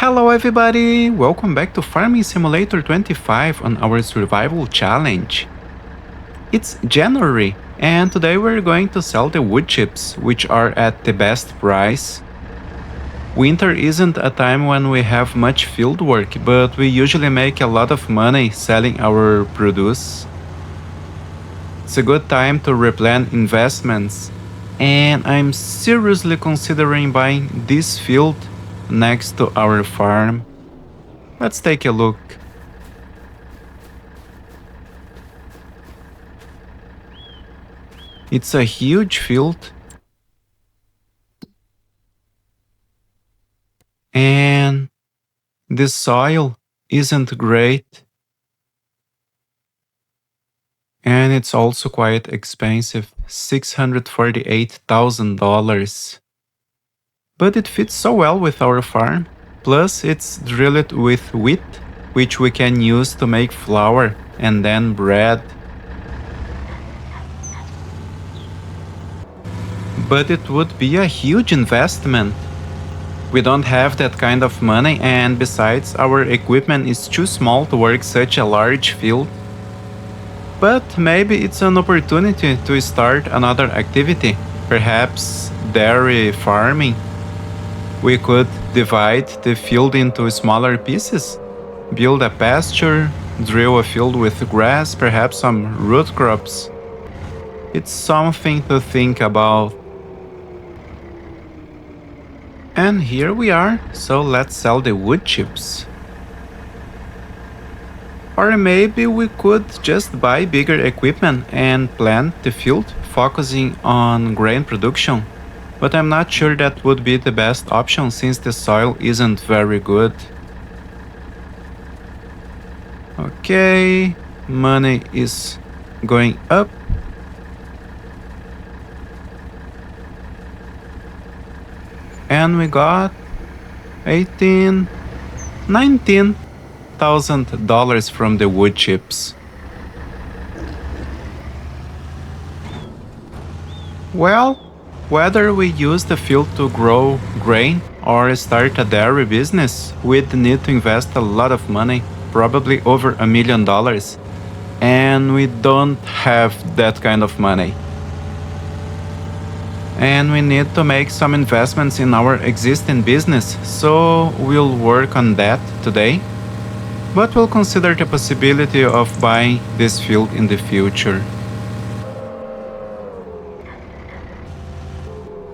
Hello everybody! Welcome back to Farming Simulator 25 on our survival challenge. It's January and today we're going to sell the wood chips, which are at the best price. Winter isn't a time when we have much field work, but we usually make a lot of money selling our produce. It's a good time to replan investments, and I'm seriously considering buying this field next to our farm. Let's take a look. It's a huge field, and the soil isn't great, and it's also quite expensive, $648,000. But it fits so well with our farm. Plus, it's drilled with wheat, which we can use to make flour and then bread. But it would be a huge investment. We don't have that kind of money, and besides, our equipment is too small to work such a large field. But maybe it's an opportunity to start another activity, perhaps dairy farming. We could divide the field into smaller pieces, build a pasture, drill a field with grass, perhaps some root crops. It's something to think about. And here we are, so let's sell the wood chips. Or maybe we could just buy bigger equipment and plant the field, focusing on grain production. But I'm not sure that would be the best option since the soil isn't very good. Okay, money is going up. And we got $19,000 from the wood chips. Well, whether we use the field to grow grain or start a dairy business, we'd need to invest a lot of money, probably over $1 million. And we don't have that kind of money. And we need to make some investments in our existing business, so we'll work on that today. But we'll consider the possibility of buying this field in the future.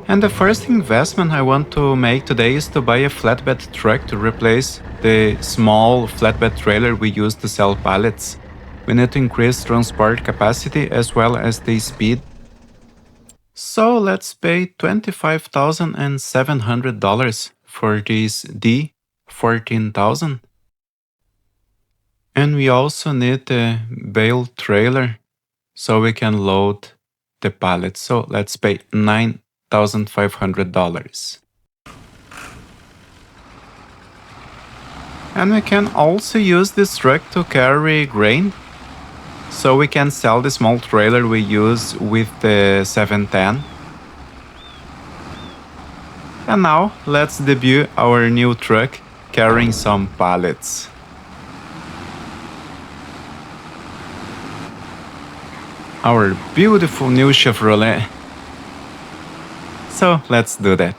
And the first investment I want to make today is to buy a flatbed truck to replace the small flatbed trailer we use to sell pallets. We need to increase transport capacity as well as the speed. So let's pay $25,700 for this D14,000. And we also need a bale trailer so we can load the pallets. So let's pay $9,500. And we can also use this truck to carry grain. So we can sell the small trailer we use with the 710. And now let's debut our new truck carrying some pallets. Our beautiful new Chevrolet. So let's do that.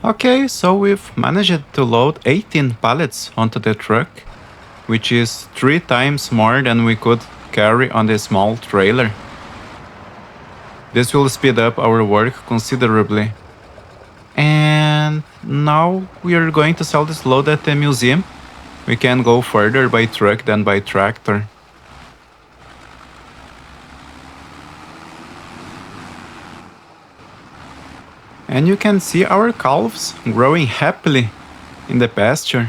Okay, so we've managed to load 18 pallets onto the truck, which is 3 times more than we could carry on the small trailer. This will speed up our work considerably. And now we are going to sell this load at the museum. We can go further by truck than by tractor. And you can see our calves growing happily in the pasture.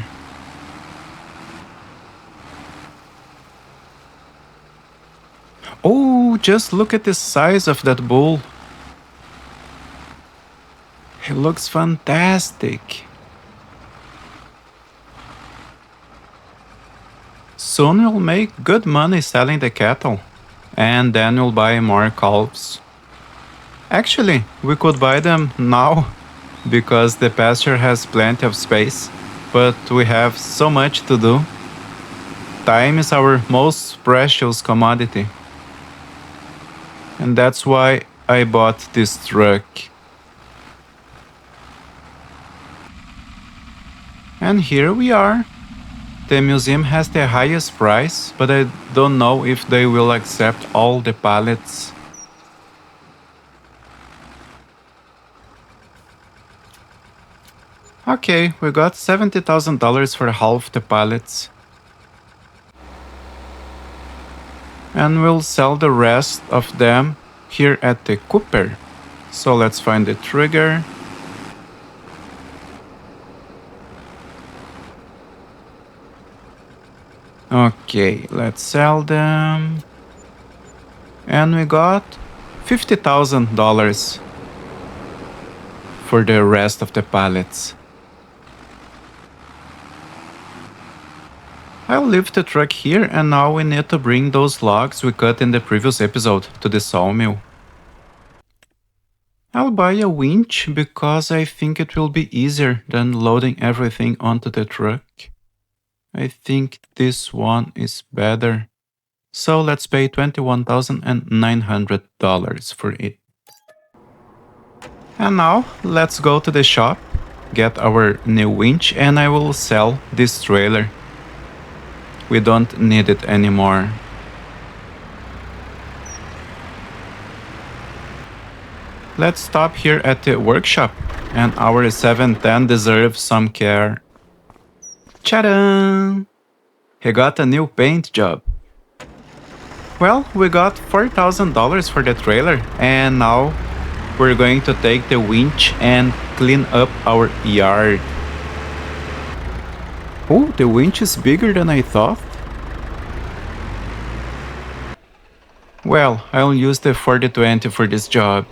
Oh, just look at the size of that bull. He looks fantastic. Soon we'll make good money selling the cattle, and then we'll buy more calves. Actually, we could buy them now because the pasture has plenty of space, but we have so much to do. Time is our most precious commodity. And that's why I bought this truck. And here we are. The museum has the highest price, but I don't know if they will accept all the pallets. Okay, we got $70,000 for half the pallets. And we'll sell the rest of them here at the Cooper. So let's find the trigger. Okay, let's sell them. And we got $50,000 for the rest of the pallets. I'll leave the truck here, and now we need to bring those logs we cut in the previous episode to the sawmill. I'll buy a winch because I think it will be easier than loading everything onto the truck. I think this one is better. So let's pay $21,900 for it. And now let's go to the shop, get our new winch, and I will sell this trailer. We don't need it anymore. Let's stop here at the workshop, and our 710 deserves some care. Ta-da! He got a new paint job. Well, we got $4,000 for the trailer, and now we're going to take the winch and clean up our yard. Oh, the winch is bigger than I thought. Well, I'll use the 4020 for this job.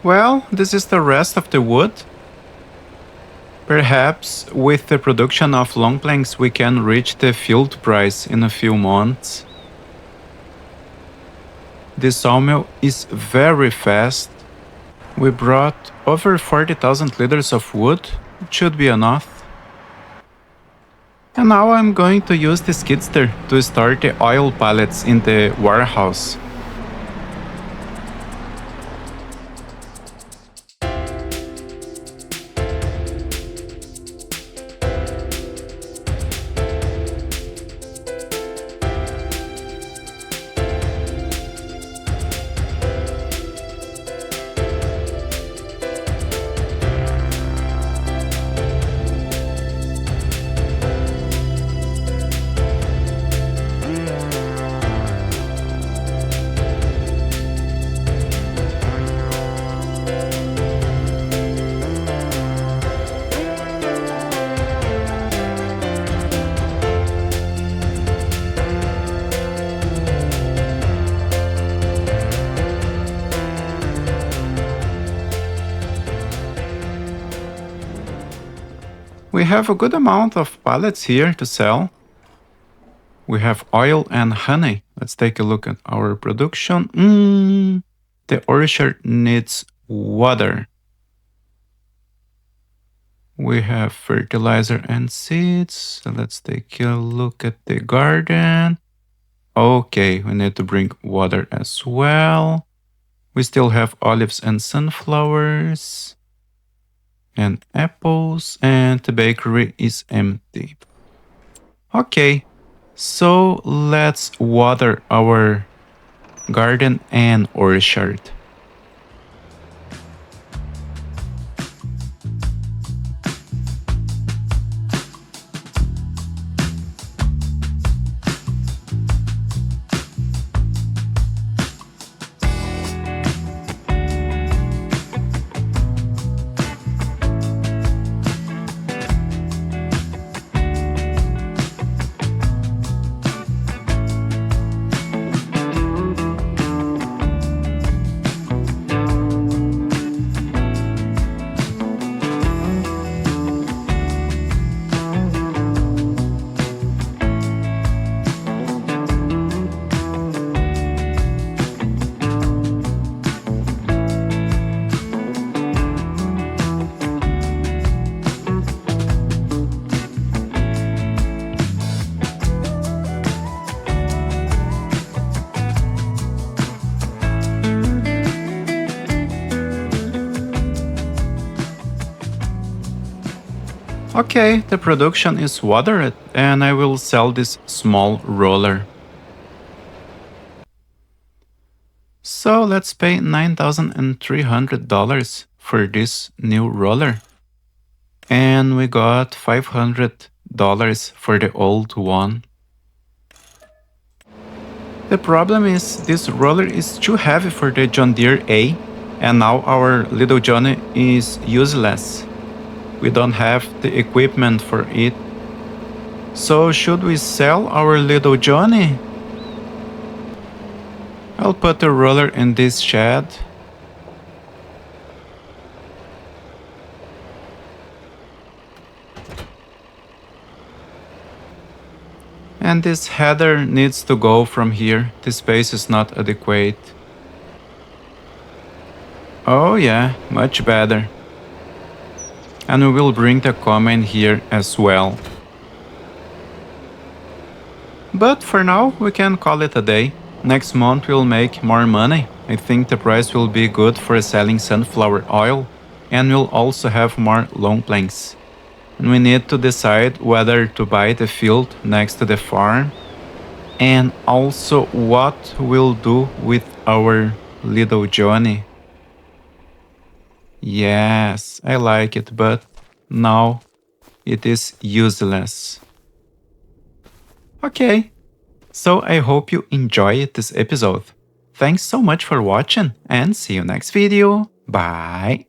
Well, this is the rest of the wood. Perhaps with the production of long planks we can reach the field price in a few months. This sawmill is very fast. We brought over 40,000 liters of wood. It should be enough. And now I'm going to use the skidster to start the oil pallets in the warehouse. We have a good amount of pallets here to sell. We have oil and honey. Let's take a look at our production. The orchard needs water. We have fertilizer and seeds. So let's take a look at the garden. Okay, we need to bring water as well. We still have olives and sunflowers and apples, and the bakery is empty. Okay, so let's water our garden and orchard. Okay, the production is watered and I will sell this small roller. So let's pay $9,300 for this new roller. And we got $500 for the old one. The problem is this roller is too heavy for the John Deere A, and now our little Johnny is useless. We don't have the equipment for it. So should we sell our little Johnny? I'll put the roller in this shed. And this header needs to go from here. The space is not adequate. Oh yeah, much better. And we will bring the combine here as well. But for now, we can call it a day. Next month we'll make more money. I think the price will be good for selling sunflower oil, and we'll also have more long planks. And we need to decide whether to buy the field next to the farm, and also what we'll do with our little Johnny. Yes, I like it, but now it is useless. Okay, so I hope you enjoyed this episode. Thanks so much for watching and see you next video. Bye!